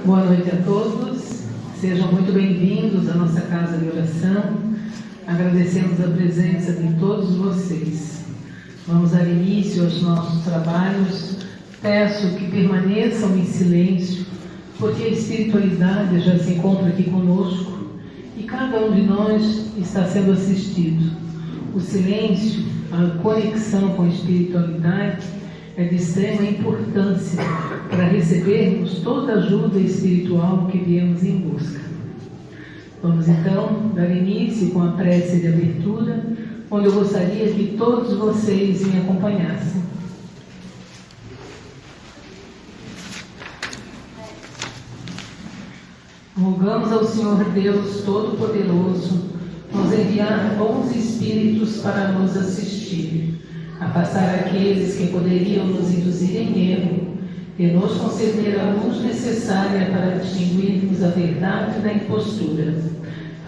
Boa noite a todos, sejam muito bem-vindos à nossa casa de oração. Agradecemos a presença de todos vocês. Vamos dar início aos nossos trabalhos. Peço que permaneçam em silêncio, porque a espiritualidade já se encontra aqui conosco e cada um de nós está sendo assistido. O silêncio, a conexão com a espiritualidade é de extrema importância para recebermos toda a ajuda espiritual que viemos em busca. Vamos então dar início com a prece de abertura, onde eu gostaria que todos vocês me acompanhassem. Rogamos ao Senhor Deus Todo-Poderoso nos enviar bons espíritos para nos assistir, afastar aqueles que poderiam nos induzir em erro e nos conceder a luz necessária para distinguirmos a verdade da impostura.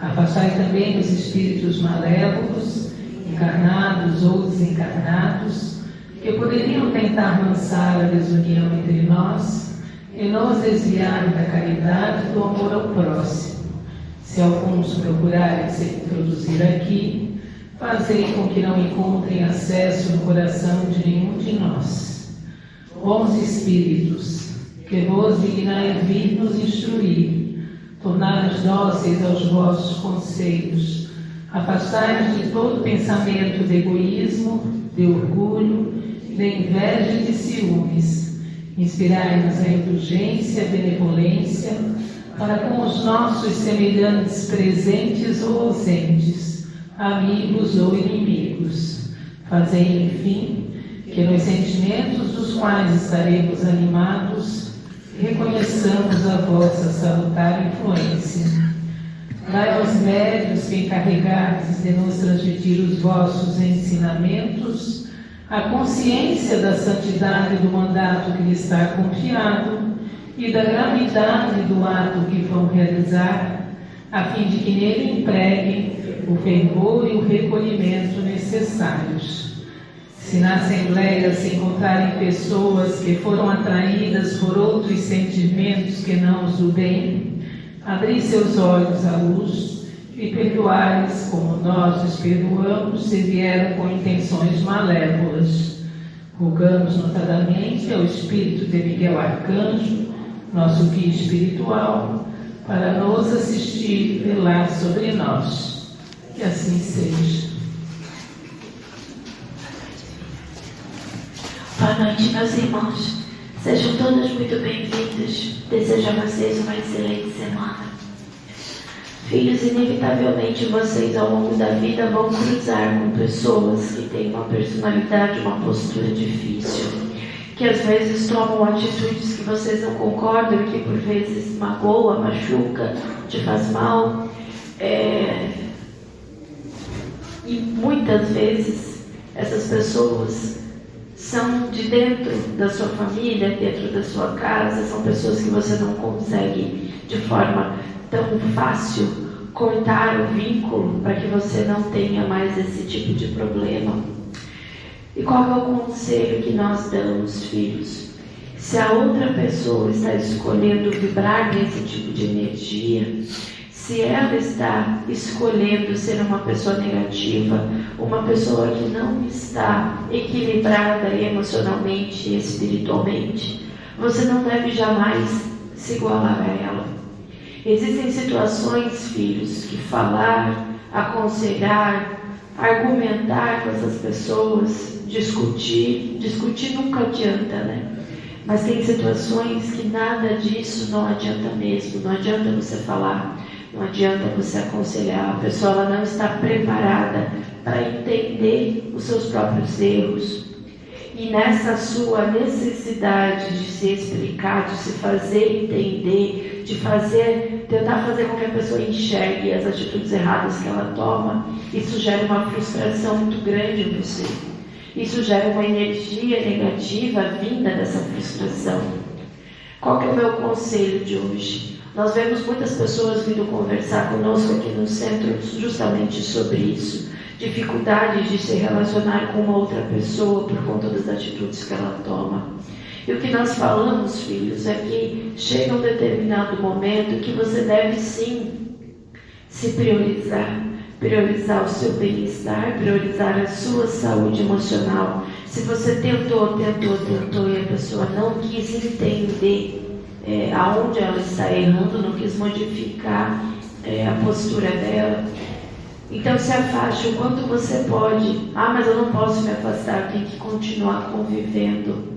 Afastai também os espíritos malévolos, encarnados ou desencarnados, que poderiam tentar lançar a desunião entre nós e nos desviar da caridade e do amor ao próximo. Se alguns procurarem se introduzir aqui, fazei com que não encontrem acesso no coração de nenhum de nós. Bons espíritos, que vos dignai vir nos instruir, tornai-nos dóceis aos vossos conselhos, afastai-nos de todo pensamento de egoísmo, de orgulho, de inveja e de ciúmes. Inspirai-nos a indulgência e a benevolência para com os nossos semelhantes presentes ou ausentes, amigos ou inimigos. Fazei, enfim, que nos sentimentos dos quais estaremos animados, reconheçamos a vossa salutar influência. Dai aos médios que encarregardes de nos transmitir os vossos ensinamentos a consciência da santidade do mandato que lhe está confiado e da gravidade do ato que vão realizar, a fim de que nele empreguem o fervor e o recolhimento necessários. Se na Assembleia se encontrarem pessoas que foram atraídas por outros sentimentos que não os do bem, abri seus olhos à luz e perdoai-os como nós os perdoamos se vieram com intenções malévolas. Rogamos notadamente ao Espírito de Miguel Arcanjo, nosso guia espiritual, para nos assistir e velar sobre nós. Que assim seja. Boa noite, meus irmãos. Sejam todos muito bem-vindos. Desejo a vocês uma excelente semana. Filhos, inevitavelmente vocês ao longo da vida vão cruzar com pessoas que têm uma personalidade, uma postura difícil, que às vezes tomam atitudes que vocês não concordam e que por vezes magoa, machuca, te faz mal. E muitas vezes essas pessoas são de dentro da sua família, dentro da sua casa, são pessoas que você não consegue de forma tão fácil cortar o vínculo para que você não tenha mais esse tipo de problema. E qual é o conselho que nós damos, filhos? Se a outra pessoa está escolhendo vibrar nesse tipo de energia, se ela está escolhendo ser uma pessoa negativa, uma pessoa que não está equilibrada emocionalmente e espiritualmente, você não deve jamais se igualar a ela. Existem situações, filhos, que falar, aconselhar, argumentar com essas pessoas, discutir nunca adianta, né? Mas tem situações que nada disso não adianta mesmo, não adianta você falar, não adianta você aconselhar, a pessoa ela não está preparada para entender os seus próprios erros. E nessa sua necessidade de se explicar, de se fazer entender, de tentar fazer com que a pessoa enxergue as atitudes erradas que ela toma, isso gera uma frustração muito grande em você. Isso gera uma energia negativa vinda dessa frustração. Qual que é o meu conselho de hoje? Nós vemos muitas pessoas vindo conversar conosco aqui no centro justamente sobre isso. Dificuldade de se relacionar com uma outra pessoa por conta das atitudes que ela toma. E o que nós falamos, filhos, é que chega um determinado momento que você deve sim se priorizar o seu bem-estar, priorizar a sua saúde emocional. Se você tentou e a pessoa não quis entender aonde ela está errando, não quis modificar a postura dela, então se afaste o quanto você pode. Mas eu não posso me afastar, eu tenho que continuar convivendo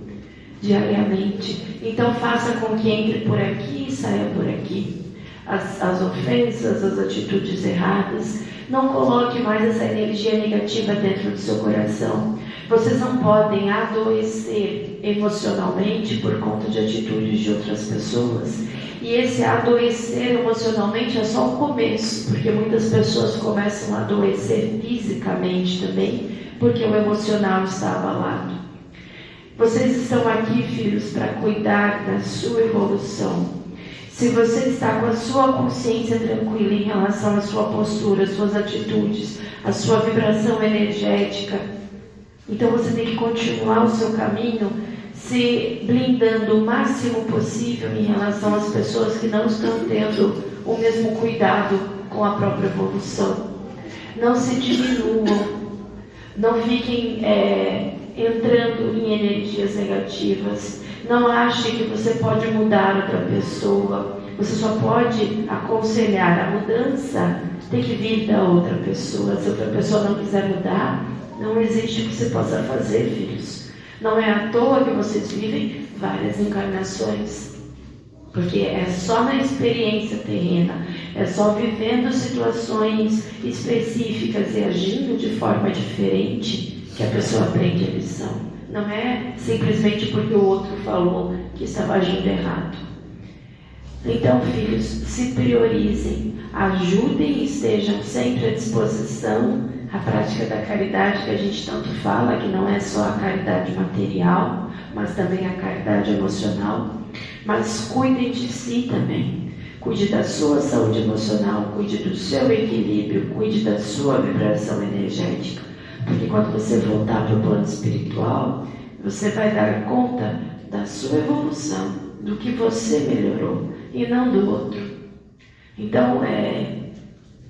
diariamente. Então faça com que entre por aqui e saia por aqui as ofensas, as atitudes erradas. Não coloque mais essa energia negativa dentro do seu coração. Vocês não podem adoecer emocionalmente por conta de atitudes de outras pessoas. E esse adoecer emocionalmente é só o começo, porque muitas pessoas começam a adoecer fisicamente também, porque o emocional está abalado. Vocês estão aqui, filhos, para cuidar da sua evolução. Se você está com a sua consciência tranquila em relação à sua postura, às suas atitudes, à sua vibração energética, então você tem que continuar o seu caminho se blindando o máximo possível em relação às pessoas que não estão tendo o mesmo cuidado com a própria evolução. Não se diminuam, não fiquem entrando em energias negativas. Não ache que você pode mudar outra pessoa. Você só pode aconselhar. A mudança tem que vir da outra pessoa. Se outra pessoa não quiser mudar, não existe o que você possa fazer, filhos. Não é à toa que vocês vivem várias encarnações. Porque é só na experiência terrena, é só vivendo situações específicas e agindo de forma diferente que a pessoa aprende a lição. Não é simplesmente porque o outro falou que estava agindo errado. Então, filhos, se priorizem, ajudem e estejam sempre à disposição. A prática da caridade que a gente tanto fala, que não é só a caridade material, mas também a caridade emocional. Mas cuidem de si também. Cuide da sua saúde emocional, cuide do seu equilíbrio, cuide da sua vibração energética. Porque quando você voltar para o plano espiritual, você vai dar conta da sua evolução, do que você melhorou e não do outro. Então,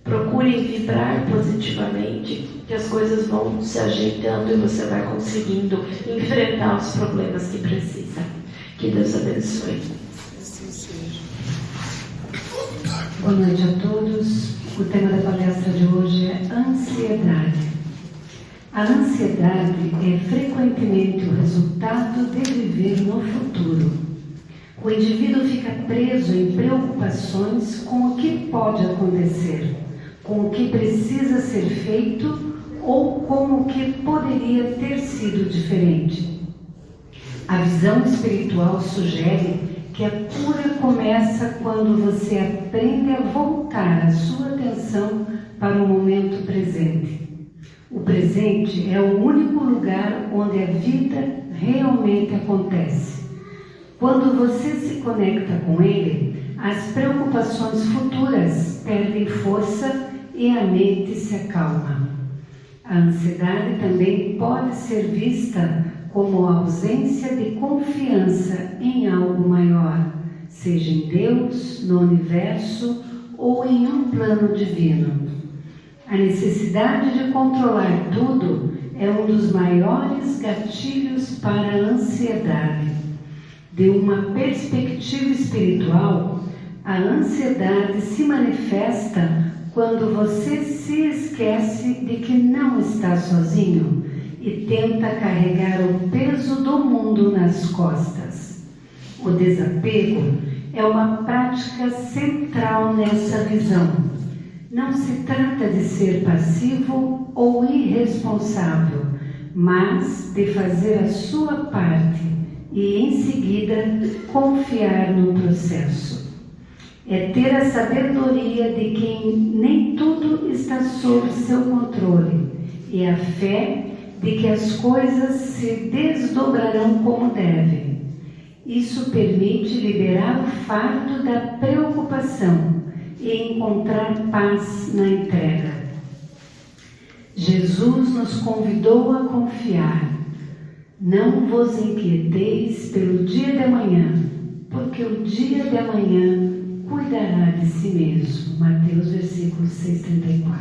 procurem vibrar positivamente, que as coisas vão se ajeitando e você vai conseguindo enfrentar os problemas que precisa. Que Deus abençoe. Boa noite a todos. O tema da palestra de hoje é ansiedade. A ansiedade é frequentemente o resultado de viver no futuro. O indivíduo fica preso em preocupações com o que pode acontecer, com o que precisa ser feito ou com o que poderia ter sido diferente. A visão espiritual sugere que a cura começa quando você aprende a voltar a sua atenção para o momento presente. O presente é o único lugar onde a vida realmente acontece. Quando você se conecta com ele, as preocupações futuras perdem força e a mente se acalma. A ansiedade também pode ser vista como a ausência de confiança em algo maior, seja em Deus, no universo ou em um plano divino. A necessidade de controlar tudo é um dos maiores gatilhos para a ansiedade. De uma perspectiva espiritual, a ansiedade se manifesta quando você se esquece de que não está sozinho e tenta carregar o peso do mundo nas costas. O desapego é uma prática central nessa visão. Não se trata de ser passivo ou irresponsável, mas de fazer a sua parte e, em seguida, confiar no processo. É ter a sabedoria de quem nem tudo está sob seu controle e a fé de que as coisas se desdobrarão como devem. Isso permite liberar o fardo da preocupação e encontrar paz na entrega. Jesus nos convidou a confiar. Não vos inquieteis pelo dia de amanhã, porque o dia de amanhã cuidará de si mesmo. Mateus, versículo 6,34.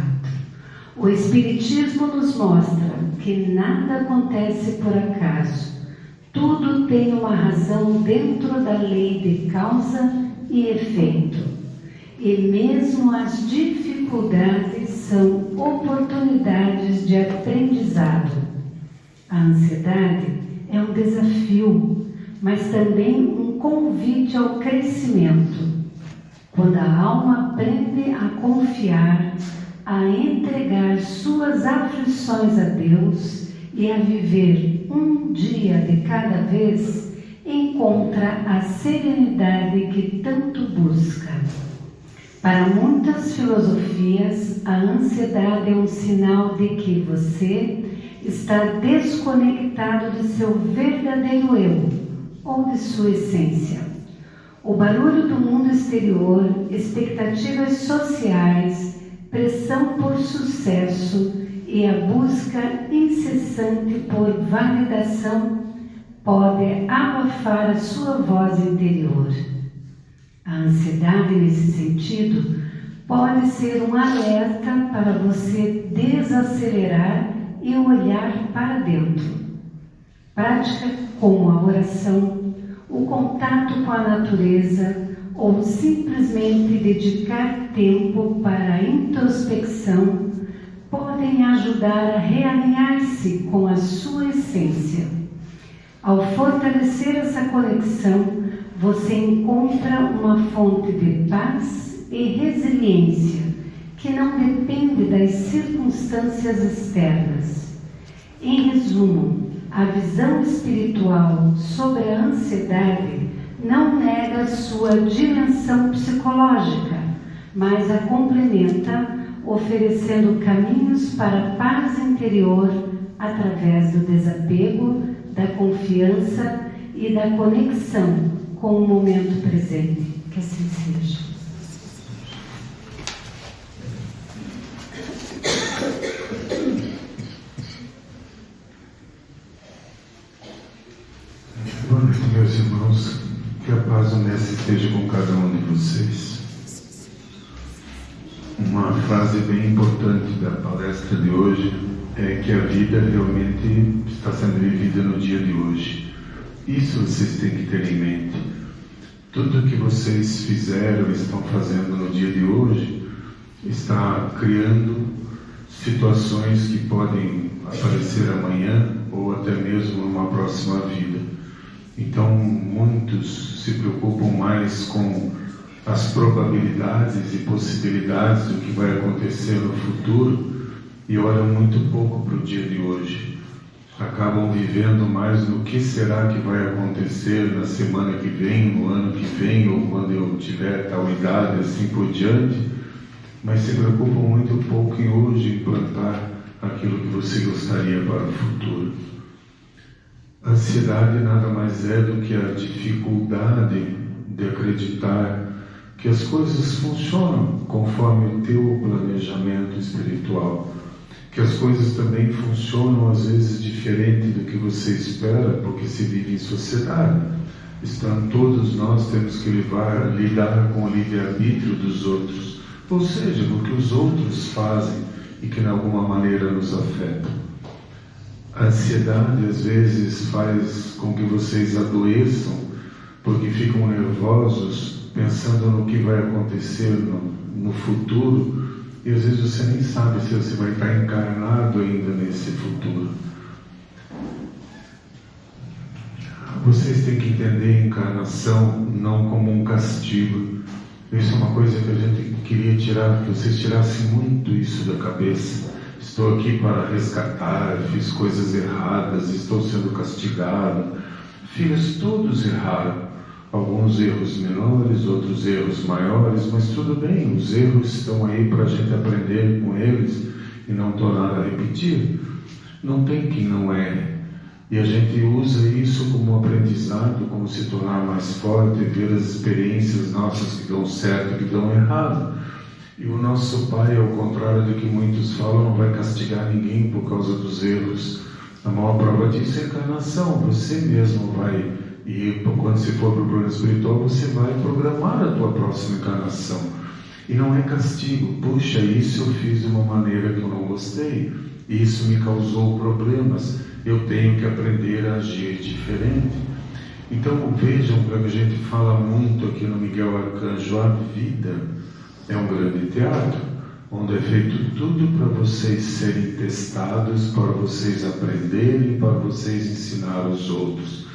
O Espiritismo nos mostra que nada acontece por acaso. Tudo tem uma razão dentro da lei de causa e efeito. E mesmo as dificuldades são oportunidades de aprendizado. A ansiedade é um desafio, mas também um convite ao crescimento. Quando a alma aprende a confiar, a entregar suas aflições a Deus e a viver um dia de cada vez, encontra a serenidade que tanto busca. Para muitas filosofias, a ansiedade é um sinal de que você está desconectado de seu verdadeiro eu ou de sua essência. O barulho do mundo exterior, expectativas sociais, pressão por sucesso e a busca incessante por validação pode abafar a sua voz interior. A ansiedade, nesse sentido, pode ser um alerta para você desacelerar e olhar para dentro. Prática como a oração, o contato com a natureza ou simplesmente dedicar tempo para a introspecção podem ajudar a realinhar-se com a sua essência. Ao fortalecer essa conexão, você encontra uma fonte de paz e resiliência que não depende das circunstâncias externas. Em resumo, a visão espiritual sobre a ansiedade não nega sua dimensão psicológica, mas a complementa, oferecendo caminhos para a paz interior através do desapego, da confiança e da conexão com o momento presente. Que assim seja. Boa noite, meus irmãos. Que a paz do Mestre esteja com cada um de vocês. Uma frase bem importante da palestra de hoje é que a vida realmente está sendo vivida no dia de hoje. Isso vocês têm que ter em mente. Tudo que vocês fizeram e estão fazendo no dia de hoje está criando situações que podem aparecer amanhã ou até mesmo numa próxima vida. Então, muitos se preocupam mais com as probabilidades e possibilidades do que vai acontecer no futuro e olham muito pouco para o dia de hoje. Acabam vivendo mais no que será que vai acontecer na semana que vem, no ano que vem, ou quando eu tiver tal idade, assim por diante, mas se preocupam muito pouco em hoje implantar aquilo que você gostaria para o futuro. A ansiedade nada mais é do que a dificuldade de acreditar que as coisas funcionam conforme o teu planejamento espiritual, que as coisas também funcionam às vezes diferente do que você espera, porque se vive em sociedade. Então todos nós temos que lidar com o livre-arbítrio dos outros, ou seja, o que os outros fazem e que de alguma maneira nos afeta. A ansiedade às vezes faz com que vocês adoeçam, porque ficam nervosos pensando no que vai acontecer no futuro, e às vezes você nem sabe se você vai estar encarnado ainda nesse futuro. Vocês têm que entender a encarnação não como um castigo. Isso é uma coisa que a gente queria tirar, que vocês tirassem muito isso da cabeça. Estou aqui para resgatar, fiz coisas erradas, estou sendo castigado. Filhos, todos erraram. Alguns erros menores, outros erros maiores, mas tudo bem, os erros estão aí para a gente aprender com eles e não tornar a repetir. Não tem quem não erre. E a gente usa isso como aprendizado, como se tornar mais forte, ver as experiências nossas que dão certo e que dão errado. E o nosso Pai, ao contrário do que muitos falam, não vai castigar ninguém por causa dos erros. A maior prova disso é a encarnação. Você mesmo vai, e quando você for para o plano espiritual, você vai programar a tua próxima encarnação. E não é castigo. Puxa, isso eu fiz de uma maneira que eu não gostei, isso me causou problemas, eu tenho que aprender a agir diferente. Então vejam, a gente fala muito aqui no Miguel Arcanjo, a vida é um grande teatro, onde é feito tudo para vocês serem testados, para vocês aprenderem, para vocês ensinar os outros.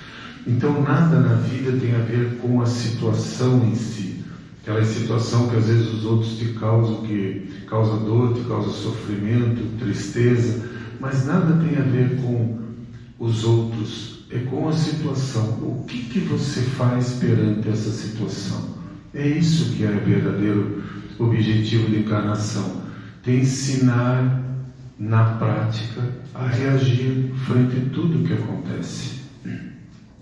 Então nada na vida tem a ver com a situação em si, aquela situação que às vezes os outros te causam, que causa dor, te causa sofrimento, tristeza, mas nada tem a ver com os outros, é com a situação. O que você faz perante essa situação? É isso que é o verdadeiro objetivo de encarnação, te ensinar na prática a reagir frente a tudo que acontece.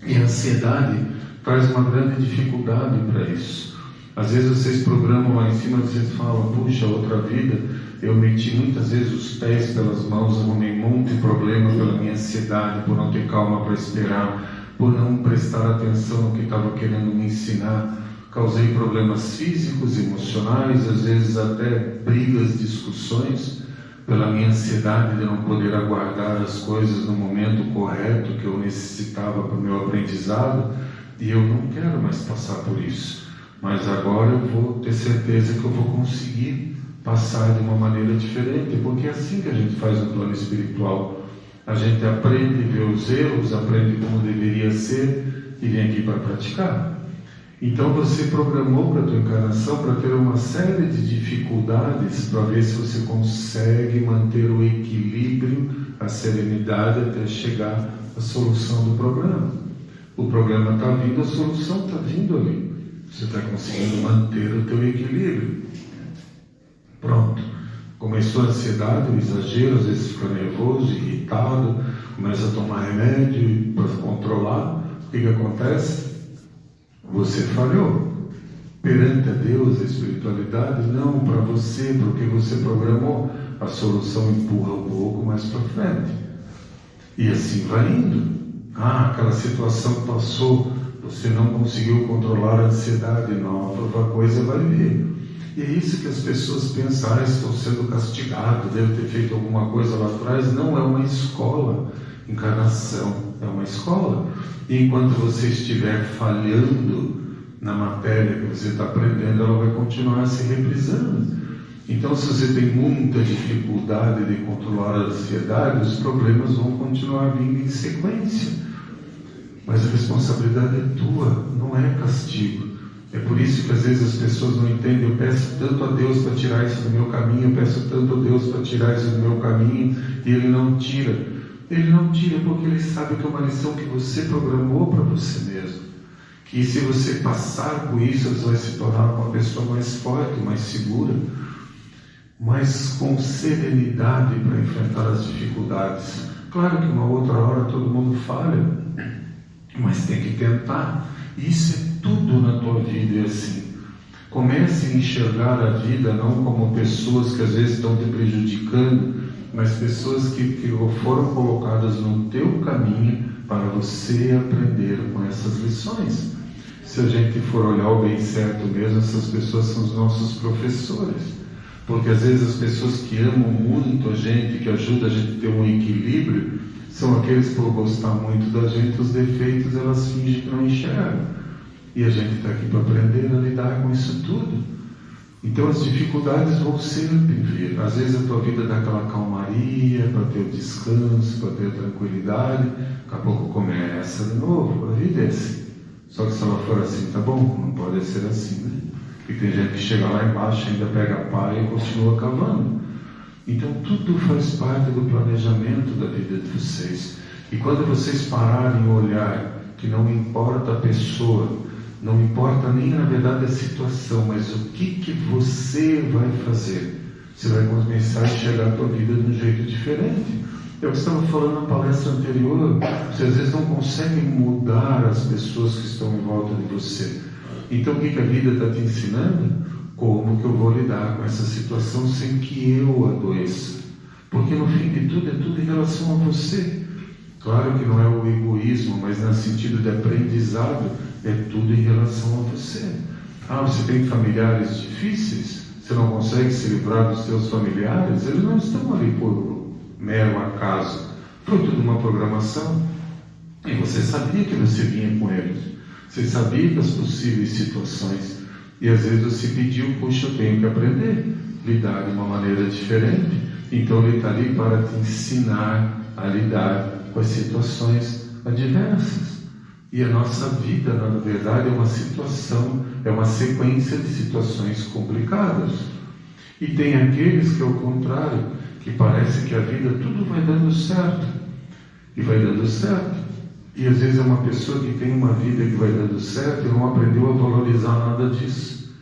E a ansiedade traz uma grande dificuldade para isso. Às vezes vocês programam lá em cima, vocês falam, puxa, outra vida, eu meti muitas vezes os pés pelas mãos, arrumei um monte de problema pela minha ansiedade, por não ter calma para esperar, por não prestar atenção no que estava querendo me ensinar. Causei problemas físicos, emocionais, às vezes até brigas, discussões, pela minha ansiedade de não poder aguardar as coisas no momento correto que eu necessitava para o meu aprendizado, e eu não quero mais passar por isso. Mas agora eu vou ter certeza que eu vou conseguir passar de uma maneira diferente, porque é assim que a gente faz no plano espiritual. A gente aprende, vê os erros, aprende como deveria ser e vem aqui para praticar. Então você programou para a tua encarnação para ter uma série de dificuldades para ver se você consegue manter o equilíbrio, a serenidade até chegar à solução do problema. O problema está vindo, a solução está vindo ali. Você está conseguindo manter o teu equilíbrio. Pronto. Começou a ansiedade, o exagero, às vezes fica nervoso, irritado, começa a tomar remédio para controlar. O que acontece? Você falhou. Perante a Deus, a espiritualidade, não para você, porque você programou. A solução empurra um pouco mais para frente. E assim vai indo. Aquela situação que passou, você não conseguiu controlar a ansiedade, nova coisa vai vir. E é isso que as pessoas pensam, estou sendo castigado, devo ter feito alguma coisa lá atrás. Não, é uma escola. Encarnação é uma escola. E enquanto você estiver falhando na matéria que você está aprendendo, ela vai continuar se reprisando. Então, se você tem muita dificuldade de controlar a ansiedade, os problemas vão continuar vindo em sequência. Mas a responsabilidade é tua, não é castigo. É por isso que às vezes as pessoas não entendem. Eu peço tanto a Deus para tirar isso do meu caminho, eu peço tanto a Deus para tirar isso do meu caminho, e Ele não tira. Ele não tira porque Ele sabe que é uma lição que você programou para você mesmo. Que se você passar por isso, você vai se tornar uma pessoa mais forte, mais segura, mas com serenidade para enfrentar as dificuldades. Claro que uma outra hora todo mundo falha, mas tem que tentar. Isso é tudo na tua vida, é assim. Comece a enxergar a vida não como pessoas que às vezes estão te prejudicando, mas pessoas que foram colocadas no teu caminho para você aprender com essas lições. Se a gente for olhar o bem certo mesmo, essas pessoas são os nossos professores. Porque às vezes as pessoas que amam muito a gente, que ajudam a gente a ter um equilíbrio, são aqueles que, por gostar muito da gente, os defeitos elas fingem que não enxergam. E a gente está aqui para aprender a lidar com isso tudo. Então as dificuldades vão sempre vir. Às vezes a tua vida dá aquela calmaria para ter o descanso, para ter a tranquilidade. Daqui a pouco começa de novo. A vida é assim. Só que se ela for assim, tá bom? Não pode ser assim, né? Porque tem gente que chega lá embaixo, ainda pega a pá e continua cavando. Então tudo faz parte do planejamento da vida de vocês. E quando vocês pararem e olhar que não importa a pessoa, não importa nem na verdade a situação, mas o que você vai fazer, você vai começar a enxergar a tua vida de um jeito diferente. É o que estava falando na palestra anterior. Você às vezes não consegue mudar as pessoas que estão em volta de você. Então o que a vida está te ensinando? Como que eu vou lidar com essa situação sem que eu adoeça? Porque no fim de tudo é tudo em relação a você. Claro que não é o egoísmo, mas no sentido de aprendizado, é tudo em relação a você. Você tem familiares difíceis? Você não consegue se livrar dos seus familiares? Eles não estão ali por mero acaso. Foi tudo uma programação. E você sabia que você vinha com eles. Você sabia das possíveis situações. E às vezes você pediu, puxa, eu tenho que aprender, lidar de uma maneira diferente. Então ele está ali para te ensinar a lidar com as situações adversas. E a nossa vida, na verdade, é uma situação, é uma sequência de situações complicadas. E tem aqueles que, ao contrário, que parece que a vida tudo vai dando certo. E vai dando certo. E às vezes é uma pessoa que tem uma vida que vai dando certo e não aprendeu a valorizar nada disso.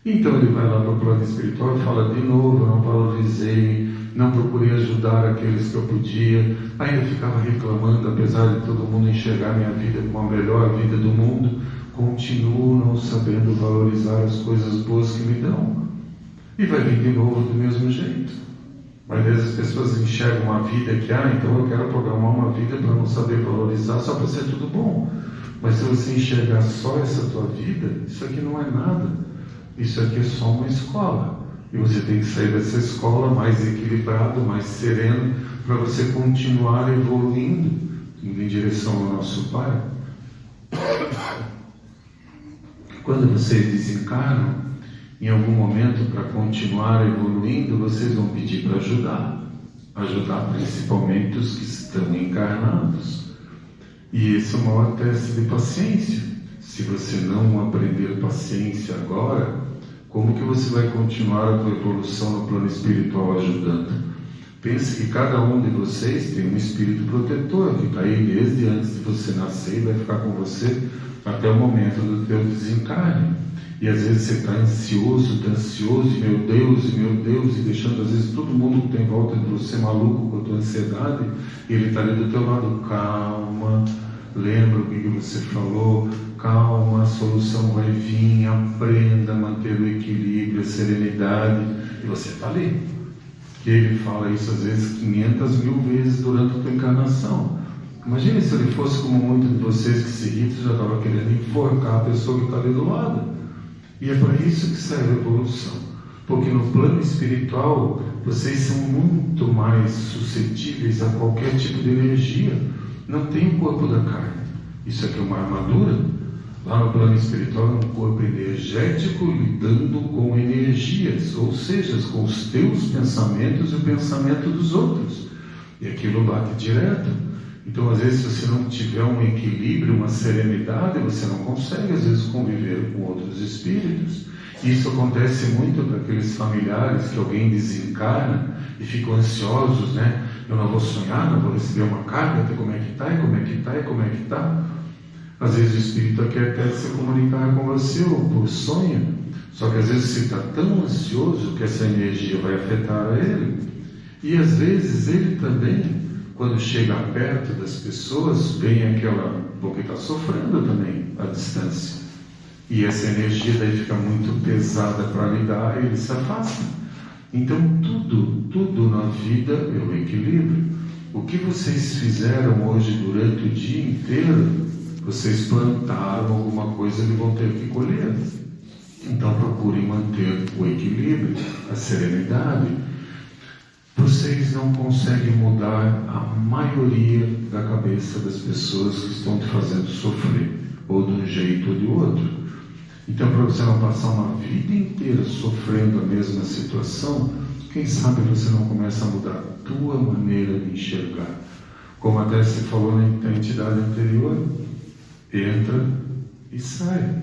Então ele vai lá no plano espiritual e fala de novo, não valorizei, não procurei ajudar aqueles que eu podia, ainda ficava reclamando, apesar de todo mundo enxergar minha vida como a melhor vida do mundo, continuo não sabendo valorizar as coisas boas que me dão. E vai vir de novo do mesmo jeito. Às vezes as pessoas enxergam uma vida que, então eu quero programar uma vida para não saber valorizar, só para ser tudo bom. Mas se você enxergar só essa tua vida, isso aqui não é nada. Isso aqui é só uma escola. E você tem que sair dessa escola mais equilibrado, mais sereno, para você continuar evoluindo, indo em direção ao nosso Pai. Quando vocês desencarnam, em algum momento, para continuar evoluindo, vocês vão pedir para ajudar principalmente os que estão encarnados. E esse é o maior teste de paciência. Se você não aprender paciência agora, como que você vai continuar a tua evolução no plano espiritual ajudando? Pense que cada um de vocês tem um espírito protetor que está aí desde antes de você nascer e vai ficar com você até o momento do teu desencarne. E às vezes você está ansioso, e meu Deus, e deixando às vezes todo mundo que tem em volta de você maluco com a tua ansiedade, e ele está ali do teu lado, calma, lembra o que você falou, calma, a solução vai vir, aprenda a manter o equilíbrio, a serenidade, e você está ali. E ele fala isso às vezes 500.000 vezes durante a tua encarnação. Imagine se ele fosse como muitos de vocês que se irritam, já estava querendo enforcar a pessoa que está ali do lado. E é para isso que serve a evolução. Porque no plano espiritual, vocês são muito mais suscetíveis a qualquer tipo de energia. Não tem o corpo da carne. Isso aqui é uma armadura. Lá no plano espiritual é um corpo energético lidando com energias, ou seja, com os teus pensamentos e o pensamento dos outros. E aquilo bate direto. Então, às vezes, se você não tiver um equilíbrio, uma serenidade, você não consegue, às vezes, conviver com outros espíritos. Isso acontece muito para aqueles familiares que alguém desencarna e ficam ansiosos, né? Eu não vou sonhar, não vou receber uma carga, como é que está, e como é que está, e como é que está. Às vezes o espírito quer até se comunicar com você, ou por sonho, só que às vezes você está tão ansioso que essa energia vai afetar a ele. E às vezes ele também, quando chega perto das pessoas, vem aquela, porque está sofrendo também a distância. E essa energia daí fica muito pesada para lidar, e ele se afasta. Então tudo na vida é o equilíbrio. O que vocês fizeram hoje durante o dia inteiro, vocês plantaram alguma coisa e vão ter que colher. Então procurem manter o equilíbrio, a serenidade. Vocês não conseguem mudar a maioria da cabeça das pessoas que estão te fazendo sofrer, ou de um jeito ou de outro. Então, para você não passar uma vida inteira sofrendo a mesma situação, quem sabe você não começa a mudar a tua maneira de enxergar. Como até se falou na entidade anterior, entra e sai.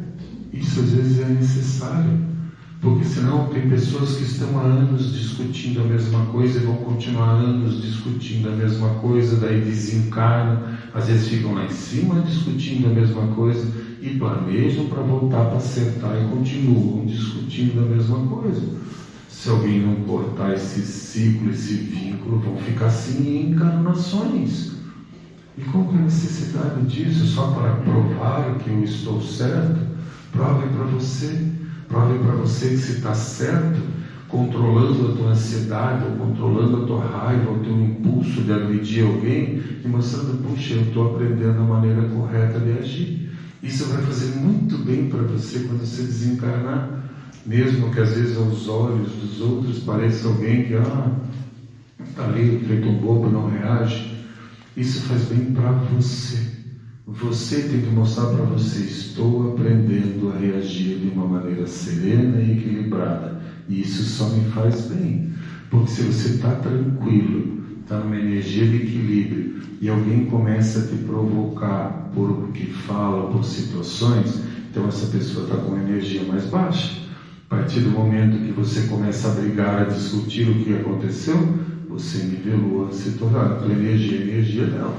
Isso às vezes é necessário. Porque senão tem pessoas que estão há anos discutindo a mesma coisa e vão continuar anos discutindo a mesma coisa, daí desencarnam, às vezes ficam lá em cima discutindo a mesma coisa e planejam para voltar para acertar e continuam discutindo a mesma coisa. Se alguém não cortar esse ciclo, esse vínculo, vão ficar assim em encarnações. E qual que é a necessidade disso? Só para provar que eu estou certo? Prove para você. Prove para você que se está certo, controlando a tua ansiedade, ou controlando a tua raiva, ou o teu impulso de agredir alguém, e mostrando, puxa, eu estou aprendendo a maneira correta de agir. Isso vai fazer muito bem para você quando você desencarnar, mesmo que às vezes aos olhos dos outros pareça alguém que está ali feito um bobo e não reage. Isso faz bem para você. Você tem que mostrar para você: estou aprendendo a reagir de uma maneira serena e equilibrada. E isso só me faz bem. Porque se você está tranquilo, está numa energia de equilíbrio, e alguém começa a te provocar por o que fala, por situações, então essa pessoa está com energia mais baixa. A partir do momento que você começa a brigar, a discutir o que aconteceu, você nivelou a situação, a tua energia, a energia dela.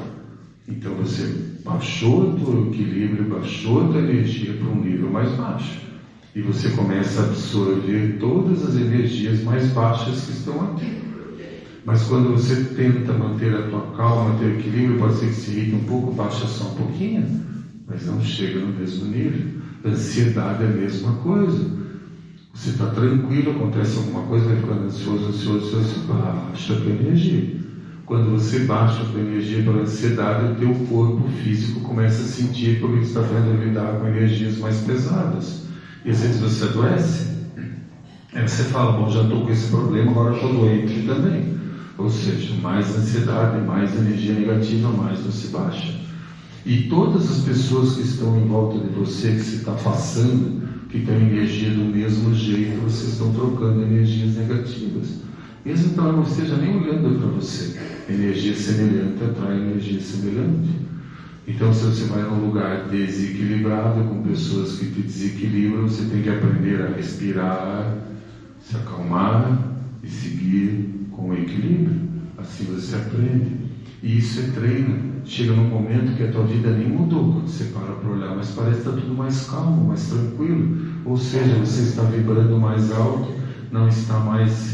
Então você baixou o teu equilíbrio, baixou a tua energia para um nível mais baixo. E você começa a absorver todas as energias mais baixas que estão aqui. Mas quando você tenta manter a tua calma, teu equilíbrio, pode ser que se irrite um pouco, baixa só um pouquinho, mas não chega no mesmo nível. A ansiedade é a mesma coisa. Você está tranquilo, acontece alguma coisa, vai ficando ansioso, você baixa a tua energia. Quando você baixa a tua energia pela ansiedade, o teu corpo físico começa a sentir, porque você está tendo a lidar com energias mais pesadas. E às vezes você adoece. Aí você fala, bom, já estou com esse problema, agora estou doente também. Ou seja, mais ansiedade, mais energia negativa, mais você baixa. E todas as pessoas que estão em volta de você, que se está passando, que tem energia do mesmo jeito, vocês estão trocando energias negativas. Mesmo que ela não esteja nem olhando para você, energia semelhante atrai energia semelhante. Então, se você vai num lugar desequilibrado, com pessoas que te desequilibram, você tem que aprender a respirar, se acalmar e seguir com o equilíbrio. Assim você aprende. E isso é treino. Chega num momento que a tua vida nem mudou, quando você para olhar, mas parece que está tudo mais calmo, mais tranquilo. Ou seja, você está vibrando mais alto, não está mais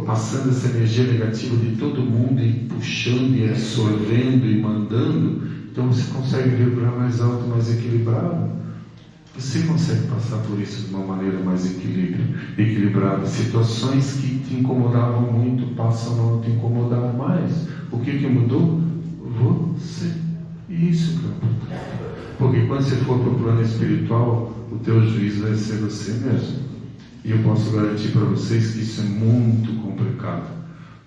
passando essa energia negativa de todo mundo e puxando e absorvendo e mandando. Então você consegue vibrar mais alto, mais equilibrado. Você consegue passar por isso de uma maneira mais equilibrada. Situações que te incomodavam muito passam a não te incomodar mais. O que mudou? Você. Isso que é importante. Porque quando você for para o plano espiritual, o teu juiz vai ser você mesmo. E eu posso garantir para vocês que isso é muito complicado.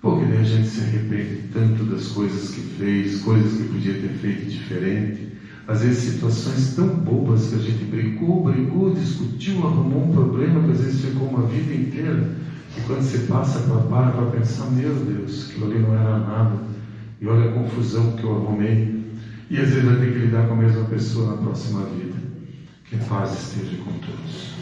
Porque daí a gente se arrepende tanto das coisas que fez, coisas que podia ter feito diferente. Às vezes situações tão bobas que a gente brigou, discutiu, arrumou um problema que às vezes ficou uma vida inteira. E quando você passa para pensar, meu Deus, aquilo ali não era nada. E olha a confusão que eu arrumei. E às vezes vai ter que lidar com a mesma pessoa na próxima vida. Que a paz esteja com todos.